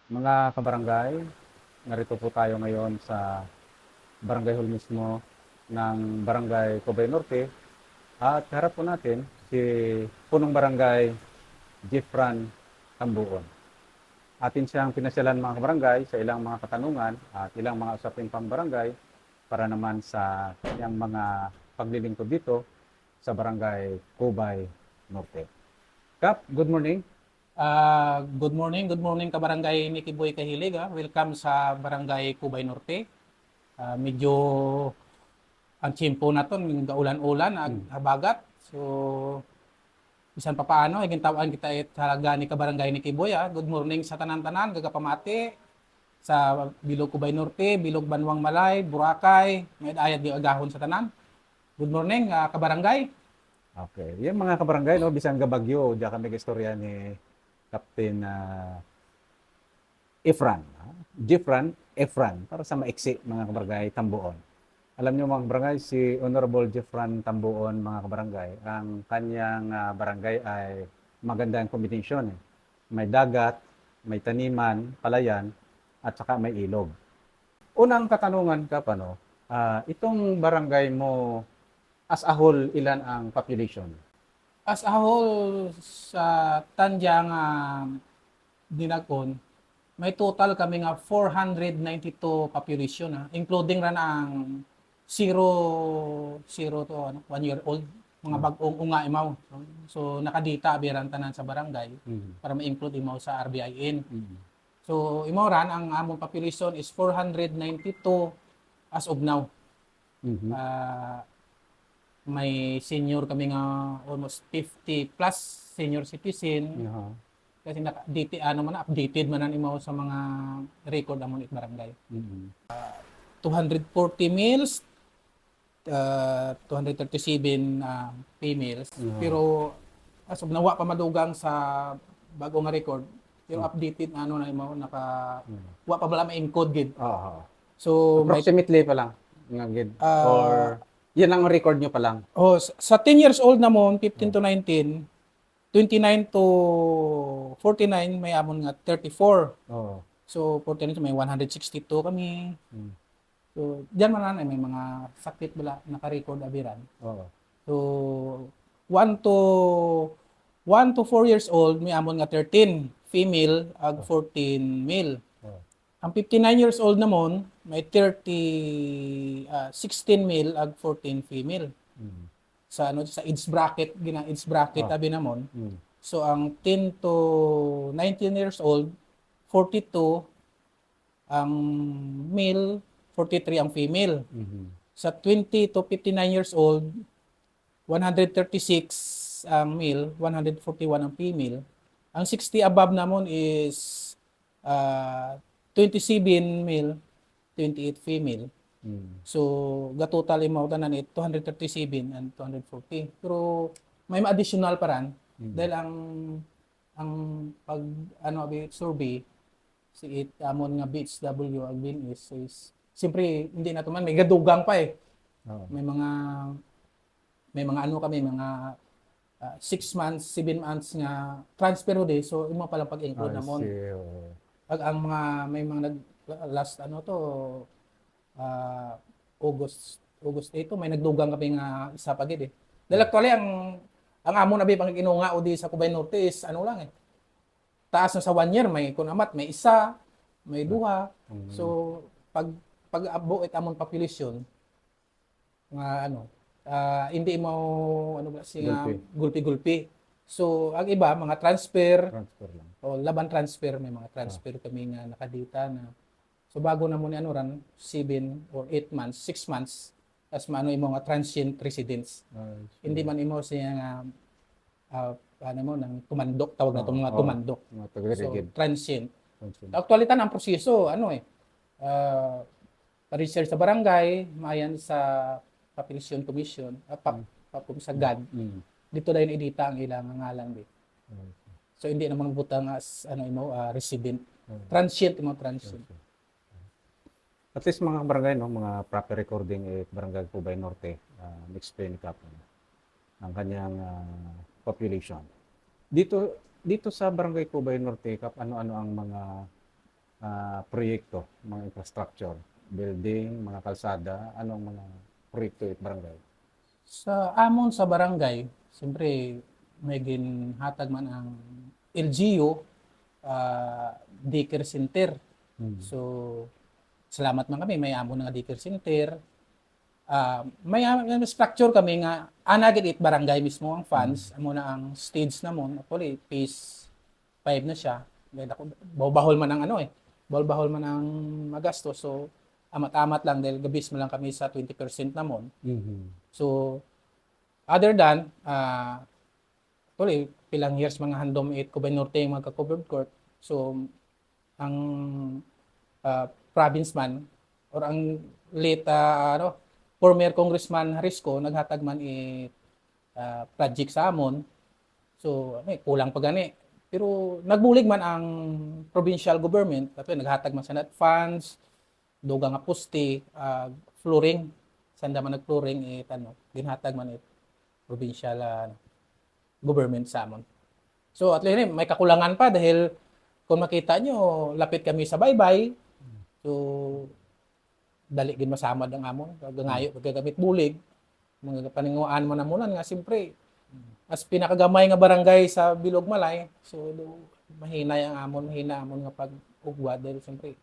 Mga kabarangay, narito po tayo ngayon sa barangay hall mismo ng Barangay Cubay Norte at harap po natin si punong barangay Jeffran Tambuon. Atin siyang pinasyalan mga kabarangay sa ilang mga katanungan at ilang mga usaping pambarangay para naman sa kanyang mga paglilingkod dito sa Barangay Cubay Norte. Kap, good morning. Good morning kabarangay Mickey Boy Kahilig. Welcome sa Barangay Cubay Norte. Medyo ang tiyempo na to, gaulan-ulan, habagat. So, bisan pa paano, gintawan kita talaga ni kabarangay Mickey Boy. Good morning sa tanan-tanan, gagapamati sa Bilog Cubay Norte, Bilog Banwang Malay, Boracay, may ayat di agahon sa tanan. Good morning, kabarangay. Okay. Yung mga kabarangay, no, bisan gabagyo, diyan kami istorya ni Captain Efran. Jeffran Efran, para sa maiksi mga kabarangay Tambuon. Alam niyo mga kabarangay, si Honorable Jeffran Tambuon mga kabarangay, ang kanyang barangay ay magandang kombinasyon. May dagat, may taniman, palayan, at saka may ilog. Unang katanungan ka pa, no, itong barangay mo, as a whole, ilan ang population? As a whole, sa Tanjang Dinakon, may total kami nga 492 population, including ran ang 0 to 1 year old, mga bagong unga imaw. So nakadita abiran tanan sa barangay para ma-include imaw sa RBIN. So imaw ran ang among population is 492 as of now. Mhm. Ah, may senior kami nga almost 50 plus senior citizen. Aha. Kasi ano man updated man imaw sa mga record among barangay. Mhm. 240 males, 237 females. Aha. Pero as of nawa pa madugang sa bago nga record, pero updated ano na imaw wa pa bala ma-encode gid. Oo. So may Approximately pa lang. Nga gid. ah, Or, yan ang record nyo pa lang. sa 10 years old namon, 15 to 19, 29 to 49 may amon nga 34. Oo. So 49 may 162 kami. Mm. So diyan man na may mga sakit bala naka-record abiran. Oo. So 1 to 4 years old may amon nga 13 female ag 14 male. Oo. Ang 59 years old namon may 16 male ag 14 female. Mm. Sa sa age bracket Oh. abi namon. Mm. So ang 10 to 19 years old 42 ang male, 43 ang female. Mhm. Sa 20 to 59 years old, 136 ang male, 141 ang female. Ang 60 above namon is 27 male, 28 female. Mm. So, total mo tanan it 237 and 240. Pero may additional pa ran dahil ang pag abi survey si amon nga BHW ang bin is siyempre hindi na to man may gadugang pa eh. Oo. May mga ano kami mga 6 months, 7 months nga transfer day so imo pa lang pag-include I namon. see. Oo. Pag ang mga may mga last ano to August 8 may nagdugang kami nga isa pa gid eh. Dahil actually ang amo na bi pang inunga o di sa Cubay Norte is ano lang eh. Taas na sa 1 year may kunamat may isa, may duha. So pag abo it among population nga hindi mo ano ba siya Gulpi. gulpi-gulpi. So ang iba mga transfer Transfer lang. o laban transfer may mga transfer kami nga nakadita na so bago na mo ni ano ran 7 or 8 months, 6 months as maano imo nga transient residents. I see. Hindi man imo siya nga ano mo nang tumandok tawag na itong mga Oo. tumandok. Mga So taga-rigid. transient. Transfer. Actually tan ang proseso ano eh pa-research sa barangay, maayan sa population commission, papum sa GAD. Mm. Dito dayon edita ang ilang ngalan di. Okay. So hindi naman butang as ano imo resident. Mm. Transient imo transient. At least mga barangay, no, mga proper recording Barangay Cubay Norte, explain ka po ang kanyang population. Dito sa Barangay Cubay Norte, Kap, ano-ano ang mga proyekto, mga infrastructure, building, mga kalsada, anong mga proyekto it barangay? Sa amon sa barangay, siyempre may ginhatag man ang LGU, daycare center. So, salamat man kami, may amon nga daycare center. May structure kami nga, anagid it barangay mismo ang funds, amo na ang stage na mo, actually, phase 5 na siya. Dahil ako, bahol man ang ano bahol man ang magastos. So, amat-amat lang dahil gabis mo lang kami sa 20% na mo. So, other than, actually, pilang years mga handom it Cubay Norte yung magka-covered court. So, ang province man or ang late former Congressman Harisco naghatag man project sa amon. So, kulang pa gani. Pero nagbulig man ang provincial government, kasi naghatag man sa net funds, dugang nga poste, flooring, sanda man nag-flooring ginhatag man provincial government sa amon. So at least may kakulangan pa dahil kung makita nyo, lapit kami sa baybay. So dali gin masamad ang amon, gangayo pagkagamit bulig, mga paninguan man namunan nga siyempre as pinakagamay nga barangay sa Bilog Malay. So mahina ang amon, mahina amon nga pag-ugwa dahil siyempre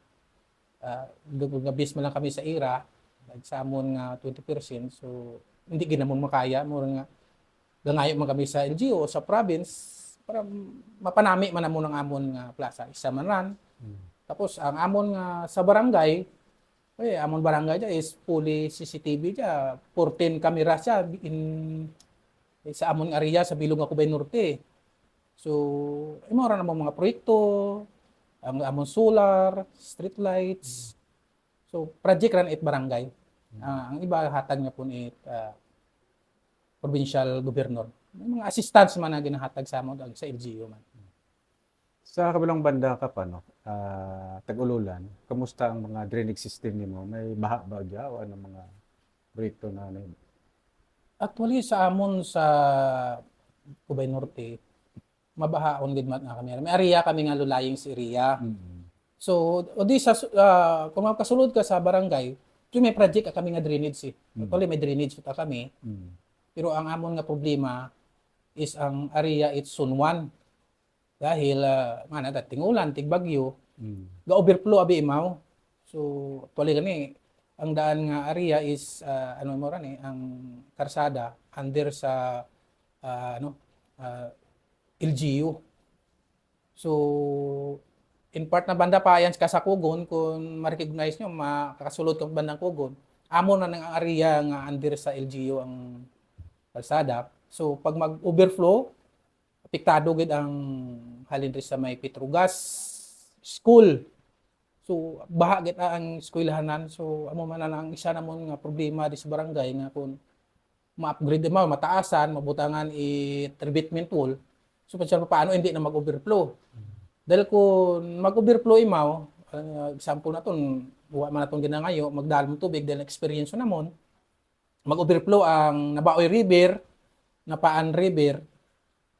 gabis man lang kami sa IRA, sa amon nga 20%. So hindi ginamon makaya mo nga gangayo man kami sa LGU o sa province para mapanami man namon ang amon nga plaza isa man ran. Tapos ang amon nga sa barangay, amon barangay dya is fully CCTV dya, 14 camera siya sa amon area sa Bilog nga Cubay Norte. So imo ra namang mga proyekto, ang amon solar, street lights. So project ran it barangay. Ang iba hatag niya po provincial governor. May mga assistants man na ginahatag sa amon sa LGU man. Sa kabilang banda ka pa, no? Tag-Ululan, kamusta ang mga drainage system nimo? May baha ba dyan o ano mga proyekto na ano? Actually sa amon sa Cubay Norte, mabahaon gid man na kami. May area kami nga lulaying sa area. So, odi sa kung makasulod ka sa barangay, may project kami nga drainage Actually may drainage ta kami. Pero ang amon nga problema is ang area it's Sunwan. Dahil mana dating ulan, tigbagyo, ga overflow abi imaw. So, actually gani ang daan nga area is ano mo ran ang karsada under sa LGU. So, in part na banda pa yan sa Kugon, kung ma-recognize nyo, makakasulod ka bandang Kugon, amo na ng area nga under sa LGU ang kalsada. So, pag mag-overflow, apektado gid ang halin sa may Petrogas school. So, baha gid ang eskwelahanan. So, amo man na ang isa namon nga problema di sa barangay nga kung ma-upgrade mo, mataasan, mabutangan i-treatment pool. So, paano hindi na mag-overflow? Dahil kung mag-overflow imaw, example na ton, buwa man natong ginangayo, magdalom tubig dahil experience na mon, mag-overflow ang Nabaoy River, Napaan River,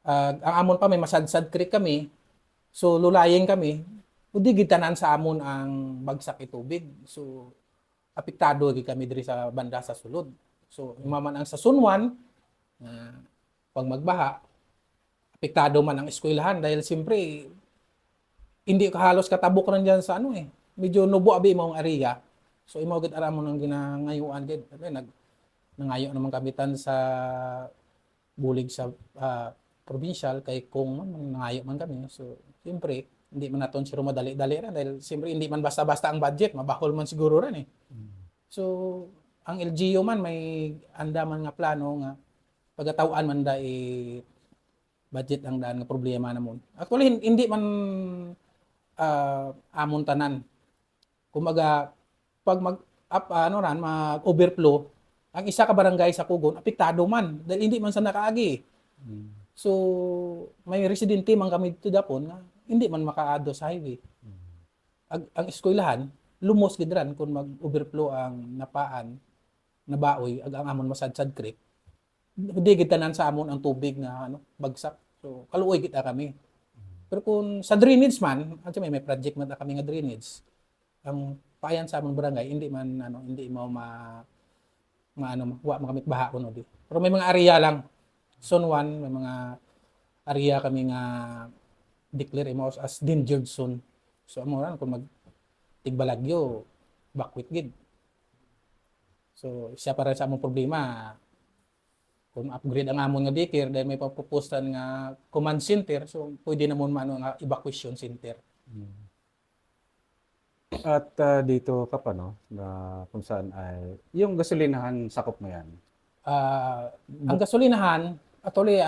ang amon pa may Masadsad Creek kami, so lulayeng kami, hindi gitanan sa amon ang bagsak itubig. So, apektado kami diri sa banda sa sulod. So, umaman ang sa Sunwan, pag magbaha, apektado man ang eskwelahan dahil siyempre, hindi ka halos katabok rin dyan sa medyo nubo abi mong area. So, imaw gid ara mo nang ginangayuan gid. Nangayo naman kamitan sa bulig sa provincial kay kung nangayo man kami. So, siyempre, hindi man naton siro madali-dali ra dahil siyempre hindi man basta-basta ang budget, mabahol man siguro ran So, ang LGU man may andaman nga plano nga pagkatawaan man da budget ang daan nga problema namon. Actually hindi man amon tanan. Kumaga pag mag-overflow, ang isa ka barangay sa Kugon apektado man dahil hindi man sa nakaagi. So, may residente man kami dito dapon nga hindi man makaado sa highway. Ang eskwelahan lumos gid ran kung mag-overflow ang Napaan, Nabaoy, ang amon Masadsad Creek. Hindi gid tanan sa amon ang tubig nga bagsak. So, kaluoy gid kami. Pero kung sa drainage man, at may project man na kami nga drainage, ang payan sa among barangay hindi man hindi mo wa makamit baha kuno di. Pero may mga area lang. Zone 1, may mga area kami nga declare mo as danger zone. So amo ran kung mag tigbalagyo, bakwit gid. So siya para sa among problema kung upgrade ang amon nga daycare dahil may papupusan nga command center, so pwede namon man nga evacuation center. At dito ka pa, no, na kung saan ay, yung gasolinahan, sakop mo yan. Ang gasolinahan, actually,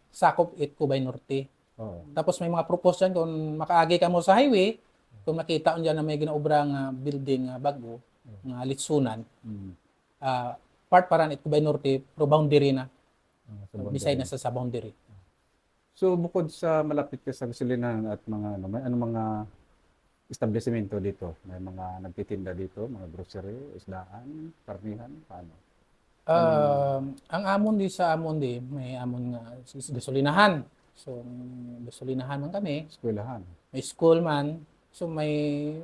sakop it Cubay Norte. Oo. Tapos may mga propose dyan, kung makaagi ka mo sa highway, kung makita mo dyan na may ginaobrang building bago, nga litsunan, part para it Cubay Norte, pro boundary na, beside na sa boundary. So, bukod sa malapit ka sa gasolinahan at mga, may ano mga establishmento dito? May mga nagtitinda dito, mga grocery, isdaan, karnihan, paano? Ang amon di sa amon di, may amon nga gasolinahan. So, gasolinahan man kami, Eskwelahan. may school man. So, may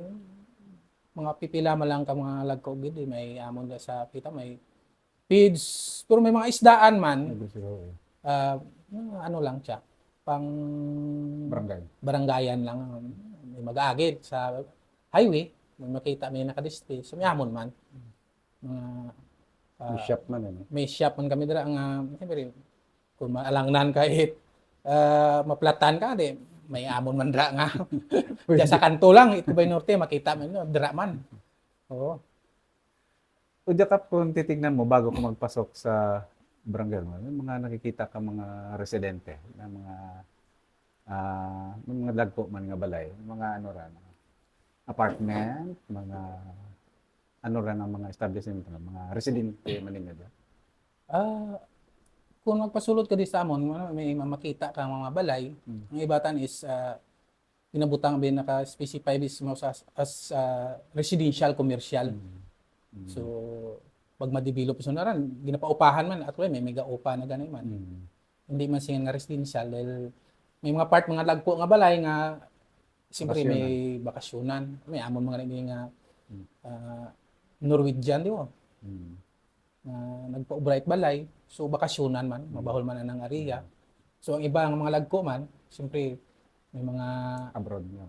mga pipila man lang ka mga lagkog gid, may amon da sa kita, may feeds, pero may mga isdaan man, Grocery. mga ano lang siya, pang Barangay. barangayan lang, may mag-aagid sa highway, may makita may nakadisplay, so may amon man. May shop man, ano? May shop man kami dira nga siyempre kung maalangnan kahit maplatan ka di may amon man dira nga diya sa kanto lang ito Cubay Norte makita man dira man. Oo. O kap kung titignan mo bago ka magpasok sa barangay mo, may mga nakikita ka mga residente na mga lagpo man nga balay, mga ano ran, apartment, mga ano ran ang mga establishment, mga residente man ninyo ba? Kung magpasulod ka di sa amon may makita ka mga balay. Ang ibatan is pinabutang bin naka-specify bis mo as residential commercial. So pag ma-develop so naran ginapaupahan man at may mega upa na ganay man. Hindi man siya nga residential dahil may mga part mga lagpo nga balay nga siyempre may bakasyonan. May amon mga naging nga Norwegian di mo. Nagpa-bright balay. So bakasyonan man, mabahol man ang area. So ang iba ang mga lagko man, siyempre may mga Abroad nga.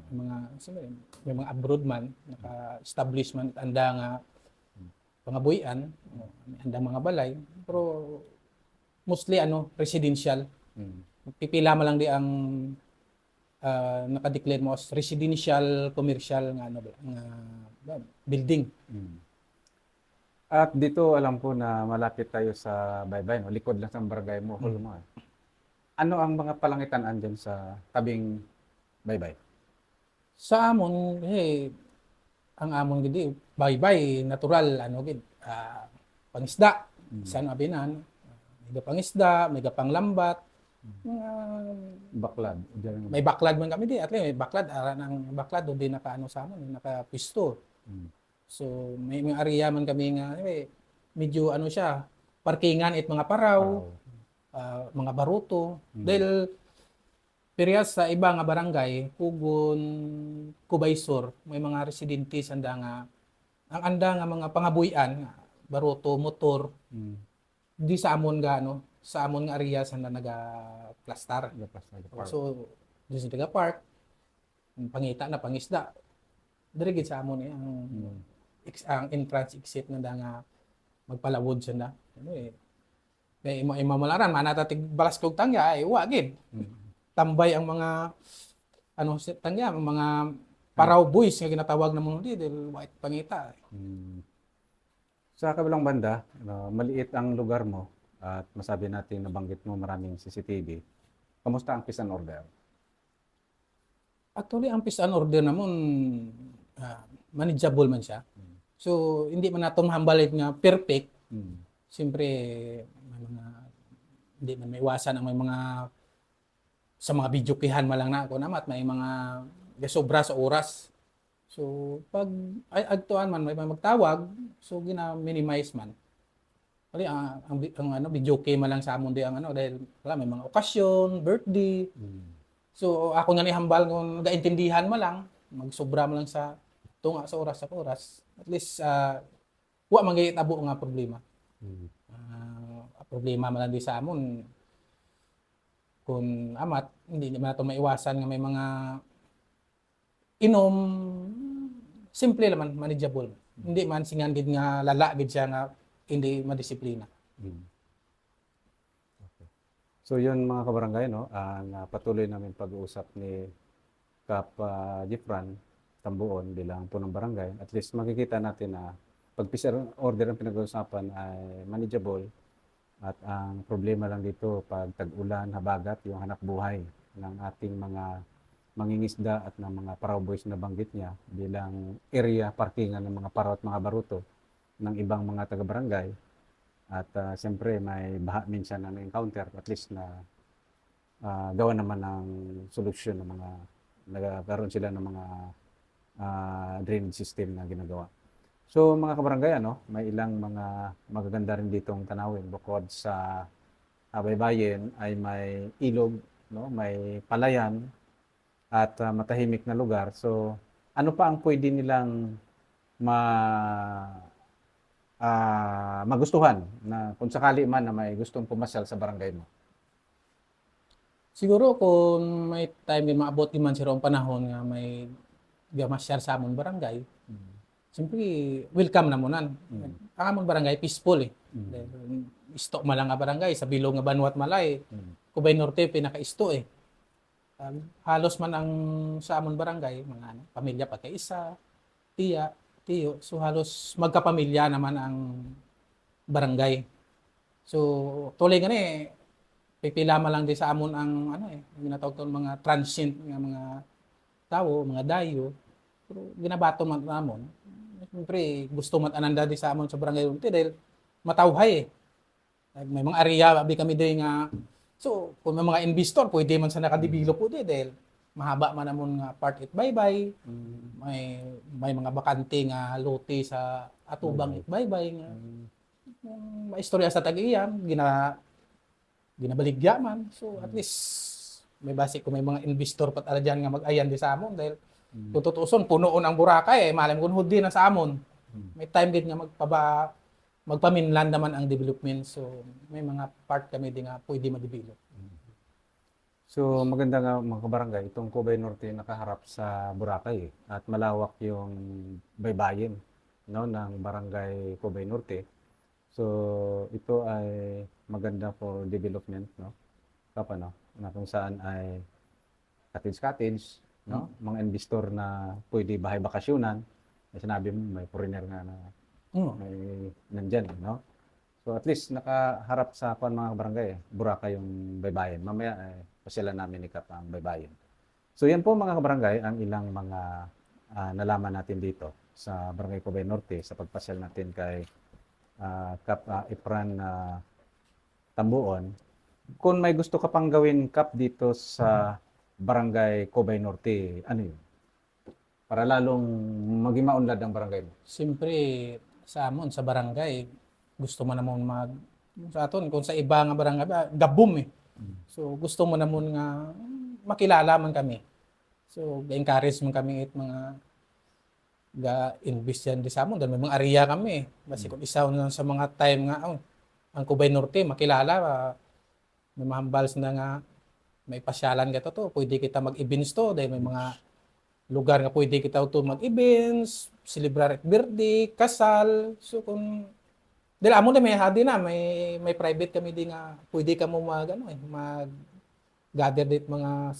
siyempre, may mga abroad man, naka-establish man anda nga pangabuyan, may andang mga balay, pero mostly residential. Pipila mo lang di ang naka-declare mo as residential commercial nga building. At dito alam ko na malapit tayo sa Baybay, no? Likod lang sa barangay mo, Hulmo. Ano ang mga palangitan andyan sa tabing Baybay? Sa amon, ang amon gidi, Baybay, natural, gid, pangisda. Saan abinan, may pangisda, may panglambat, Baklad. Diyan may baklad man kami di, at least may baklad, ang baklad, doon din sa amon, nakapisto. So, may mga area man kami nga, medyo siya, parkingan at mga paraw, mga baruto. Dahil, periyas sa iba nga barangay, Pugon, Cubay Sur, may mga residente anda nga, ang anda nga mga pangabuyan, baruto, motor, di sa amon nga, sa amon nga area sanda naga-plastar. So, di sa taga-park, pangita na pangisda. Dirigid sa amon ang entrance exit na nga magpalawod siya na. Kaya imamalaran, manatatig balas kog tangya, wagid. Tambay ang mga, tangya, ang mga paraw boys nga ginatawag na mga dahil white pangita. Sa kabilang banda, maliit ang lugar mo at masabi natin nabanggit mo maraming CCTV. Kamusta ang peace and order? Actually, ang peace and order namon, manageable man siya. So, hindi man natong hambalit nga perfect. Siyempre, may mga, hindi man may iwasan ang may mga sa mga videokihan malang na ako namat, may mga sobra sa oras. So, pag agtuan man, may magtawag, so gina-minimize man. Kali, ang videoke man lang sa amon di ang dahil wala, may mga okasyon, birthday. So ako nga ni hambal kung gaintindihan mo lang, magsobra mo lang sa tunga sa oras. At least wa man gyud tabo nga problema. Mm. Problema man lang di sa amon kung amat hindi naman nato maiwasan nga may mga inom simple naman manageable. Hindi man singan gid nga lala gid siya nga hindi madisiplina. Mm. Okay. So yun mga kabarangay, no, ang patuloy namin pag-uusap ni Kap Jeffran Tambuon bilang punong barangay. At least makikita natin na pag peace order ang pinag-uusapan ay manageable at ang problema lang dito pag tag-ulan, habagat, yung hanap buhay ng ating mga mangingisda at ng mga paraboys na banggit niya bilang area parkingan ng mga paraw at mga baruto ng ibang mga taga-barangay. At siyempre may baha minsan na na-encounter, at least na gawa naman ng solusyon ng mga nagkaroon sila ng mga drainage system na ginagawa. So mga kabarangay, ano, may ilang mga magaganda rin ditong tanawin bukod sa baybayin ay may ilog, no, may palayan at matahimik na lugar. So ano pa ang pwede nilang magustuhan na kung sakali man na may gustong pumasyal sa barangay mo? Siguro kung may time din maabot di man sirong panahon nga may gamasyar sa amon barangay, siyempre welcome na mo nan. Ang amon barangay peaceful eh. Isto man lang nga barangay sa bilog nga Banwat Malay. Cubay Norte pinaka-isto eh. Halos man ang sa amon barangay mga pamilya pagkaisa, tiya, tiyo. So halos magkapamilya naman ang barangay. So tuloy gani pipila man lang din sa amon ang ginatawag tong mga transient nga mga tao, mga dayo. Pero ginabato man namon. Siyempre gusto man ananda di sa amon sa barangay unti dahil matawhay eh. May mga area abi kami din nga so kung may mga investor pwede man sa nakadevelop po dahil mahaba man namon nga part it bye-bye. May mga bakante nga lote sa atubang it bye-bye nga maistorya sa tag-iyang ginabaligya man. So at least may basic kung may mga investor pat ala dyan nga mag-ayan di sa amon dahil kung tutuson punoon ang Boracay malam kun hudi na sa amon. May time gid nga magpaminland naman ang development. So may mga part kami di nga pwede ma-develop. So maganda nga mga kabarangay, itong Cubay Norte nakaharap sa Boracay at malawak yung baybayin, no, ng barangay Cubay Norte. So ito ay maganda for development, no? No? Na kung saan ay cottage, no? Mga investor na pwede bahay bakasyonan. May sinabi mo may foreigner nga na may nandyan, no? So at least nakaharap sa mga barangay, Boracay yung baybayin. Mamaya ay pasyalan namin ni Kap ang baybayin. So yan po mga kabarangay ang ilang mga nalaman natin dito sa Barangay Cubay Norte sa pagpasyal natin kay Kap Jeffran Tambuon. Kung may gusto ka pang gawin, Kap, dito sa Barangay Cubay Norte, ano yun? Para lalong maging maunlad ang barangay mo. Siyempre sa amon sa barangay gusto man namon sa aton kung sa iba nga barangay gabom eh. So gusto mo namon nga makilala man kami. So ga-encourage man kami it mga ga-invest yan di sa amon dahil may mga area kami. Basi kung isa na sa mga time nga ang Cubay Norte makilala may mahambals na nga may pasyalan ka to pwede kita mag-events to dahil may mga lugar nga pwede kita to mag-events, celebrate birthday, kasal. So kung dahil amo na may hadi na may private kami din nga pwede ka mo mag gather date mga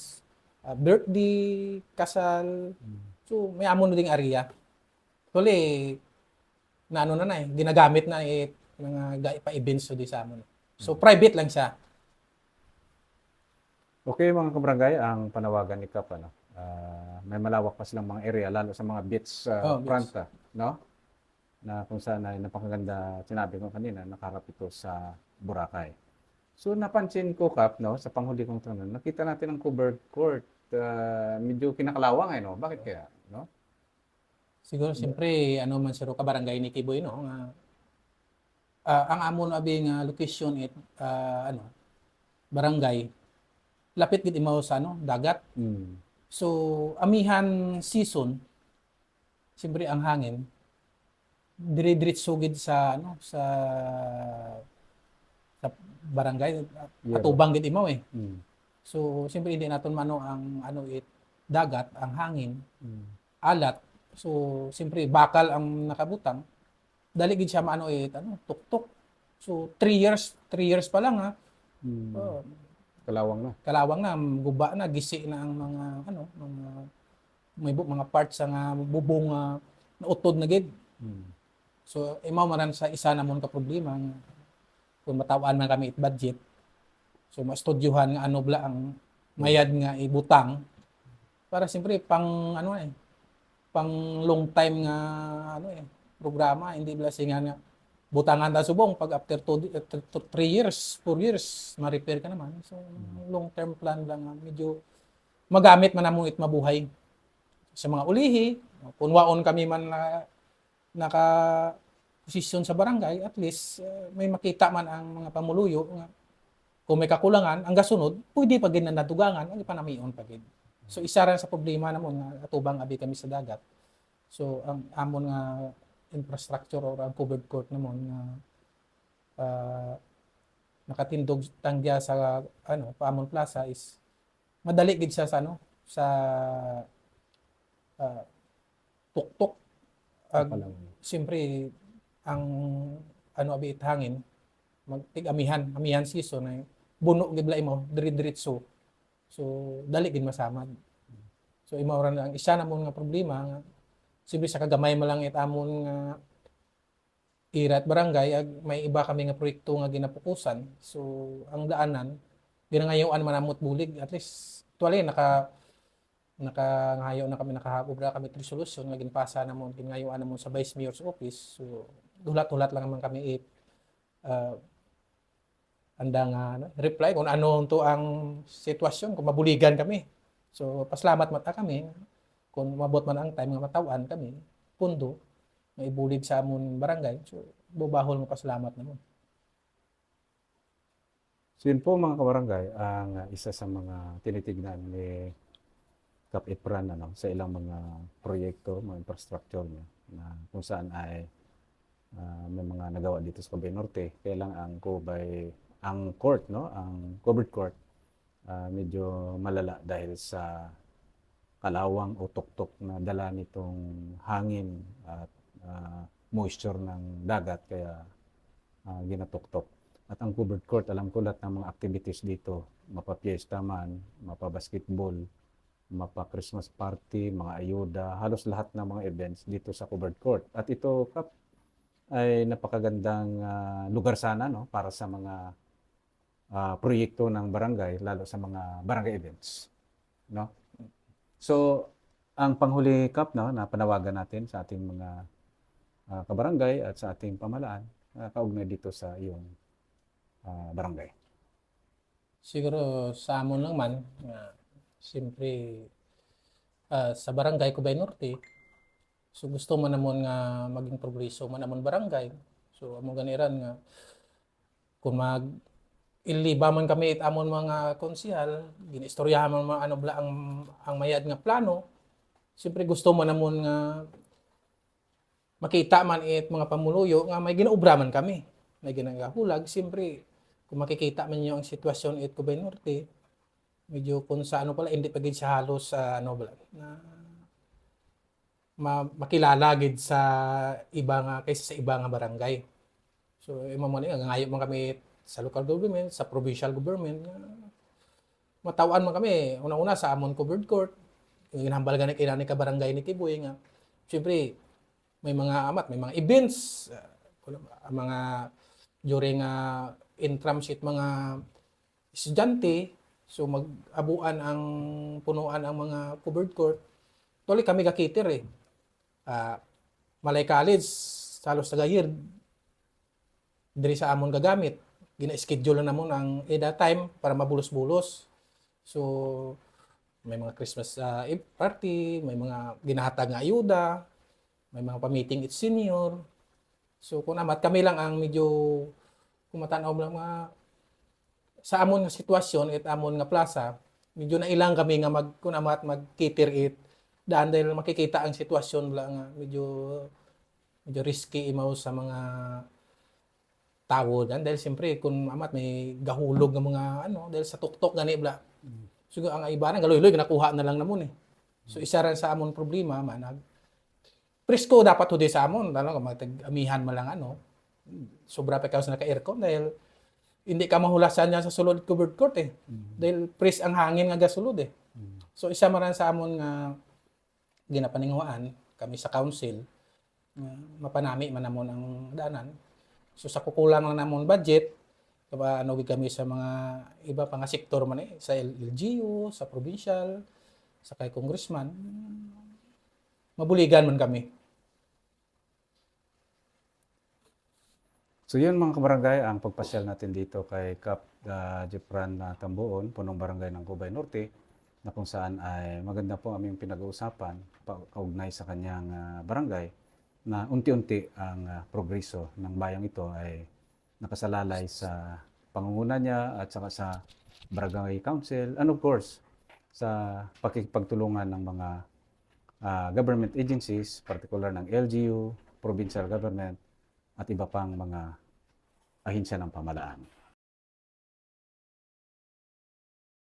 birthday, kasal. So may amo na ding area. Tuloy na ginagamit na mga pa-events so di sa amo. So private lang siya. Okay mga kabarangay, ang panawagan ni Kap, may malawak pa silang mga area, lalo sa mga beach front, no? Na kung saan ay napakaganda, sinabi ko kanina, nakaharap ito sa Boracay. So napansin ko, Kap, no, sa panghuli kong tanong, nakita natin ang covered court, medyo kinakalawang, no? Bakit kaya, no? Siguro siyempre man siro ka barangay ni Kiboy no nga ang amon abi nga location it barangay lapit gid imaw sa dagat. Mm. So amihan season, siyempre ang hangin dire-diretso gid sa barangay Yero. atubang gid imaw eh. Mm. So siyempre hindi naton mano ang dagat, ang hangin, Mm. alat. So siyempre bakal ang nakabutang. Dali gid siya tuktok. So 3 years pa lang ha. Mm. Oh, Kalawang na. kalawang na, guba na, gisi na ang mga mga parts sa nga bubong na utod na gid. Mm. So imaw man sa isa namon ka problema nga kung matawan man kami it budget. So maestudyohan nga bla ang mayad nga ibutang para siyempre pang long time nga programa, hindi bala singa nga butangan ta subong pag after 3 years, 4 years ma-repair ka naman. So long term plan lang nga medyo magamit man namong it mabuhay sa mga ulihi. Kung waon kami man na naka posisyon sa barangay, at least may makita man ang mga pamuluyo nga kung may kakulangan, ang gasunod, pwede pa gid na nadugangan, ang ipanamion pa gid. So isa ra sa problema namon nga atubang abi kami sa dagat. So ang amon nga infrastructure or ang covered court namon nga nakatindog tangya sa Paamon Plaza is madali gid siya sa ah, tuktok. Kalawang. Siyempre ang abi it hangin amihan season ay buno gid la imo dire-diretso. So dali gid masamad. So imaw ra ang isa namon nga problema nga siyempre sa kagamay mo lang it amon nga ira at barangay may iba kami nga proyekto nga ginapukusan. So ang daanan ginangayoan man amot bulig, at least tuwali nakangayo na kami, nakahagop na kami resolution nga ginpasa namon gingayoan namon sa Vice Mayor's Office. So dulat-dulat lang naman kami anda nga reply kung ano to ang sitwasyon kung mabuligan kami. So pasalamat mata kami kung mabot man ang time nga matawan kami pundo maibulig sa amon barangay. So bubahol mo pasalamat namon. So yun po mga kabarangay, ang isa sa mga tinitignan ni Kap Ipran sa ilang mga proyekto, mga infrastructure niya na kung saan ay may mga nagawa dito sa Cubay Norte. Kaya lang ang court, ang covered court, medyo malala dahil sa kalawang o tuktok na dala nitong hangin at moisture ng dagat, kaya ginatuktok. At ang covered court, alam ko lahat ng mga activities dito, mapa-fiesta man, mapa-basketball, mapa-Christmas party, mga ayuda, halos lahat ng mga events dito sa covered court. At ito, Kap, ay napakagandang lugar sana para sa mga proyekto ng barangay, lalo sa mga barangay events. No? So, ang panghuli, Kap, na panawagan natin sa ating mga kabarangay at sa ating pamalaan, kaugnay dito sa iyong barangay. Siguro sa amon lang man siyempre sa barangay Cubay Norte, so gusto man namon nga maging progreso man namon barangay. So amo ganiran nga kung iliba man kami amon mga konsehal, ginistoryahan man bla ang mayad nga plano. Siyempre gusto man namon nga makita man mga pamuluyo nga may ginaobra man kami. May ginagahulag, siyempre kung makikita man niyo ang sitwasyon Cubay Norte, medyo kung sa pala hindi pa gid siya halos na makilala gid sa iba nga kaysa sa iba nga barangay. So imo man ngayo man kami sa local government, sa provincial government, matawan man kami una-una sa amon covered court. Ginhambal gani kinani ka barangay ni Kibuy nga siyempre may mga events, mga during in transit mga estudyante. So mag-abuan ang punuan ang mga covered court. Tuloy kami kakiter Malay College, salos tagayir diri sa amon gagamit. Gina-schedule na namon ang that time para mabulos-bulos. So may mga Christmas party, may mga ginahatag nga ayuda, may mga pa-meeting it senior. So kung amat kami lang ang medyo kumatanaw lang sa amon nga sitwasyon amon nga plaza, medyo nailang kami nga mag-cater it daan dahil makikita ang sitwasyon lang nga medyo risky imaw sa mga tao dan dahil siyempre kung amat may gahulog ng mga ano dahil sa tuktok gani bla. Siguro ang iba na galoy-loy nakuha na lang namon eh. So isa ran sa amon problema manag presko dapat hudi sa amon lalo amihan man lang ano. Sobra pa kaos naka-aircon dahil hindi ka mahulasan niya sa sulod covered court eh. Dahil pres ang hangin nga gasulod eh. So isa man ran sa amon nga ginapaninguan kami sa council mapanami man namon ang danan. So sa kukulang lang namon budget kaya ano kami sa mga iba pa nga sektor man eh sa LGU, sa provincial, sa kay congressman mabuligan man kami. So yun mga kabarangay, ang pagpasyal natin dito kay Kap Jepran Tambuon, punong barangay ng Cubay Norte, na kung saan ay maganda po aming pinag-uusapan kaugnay sa kanyang barangay na unti-unti ang progreso ng bayang ito ay nakasalalay sa pangunguna niya at saka sa barangay council and of course sa pakikipagtulungan ng mga government agencies, particular ng LGU, provincial government, at iba pang mga ahensya ng pamahalaan.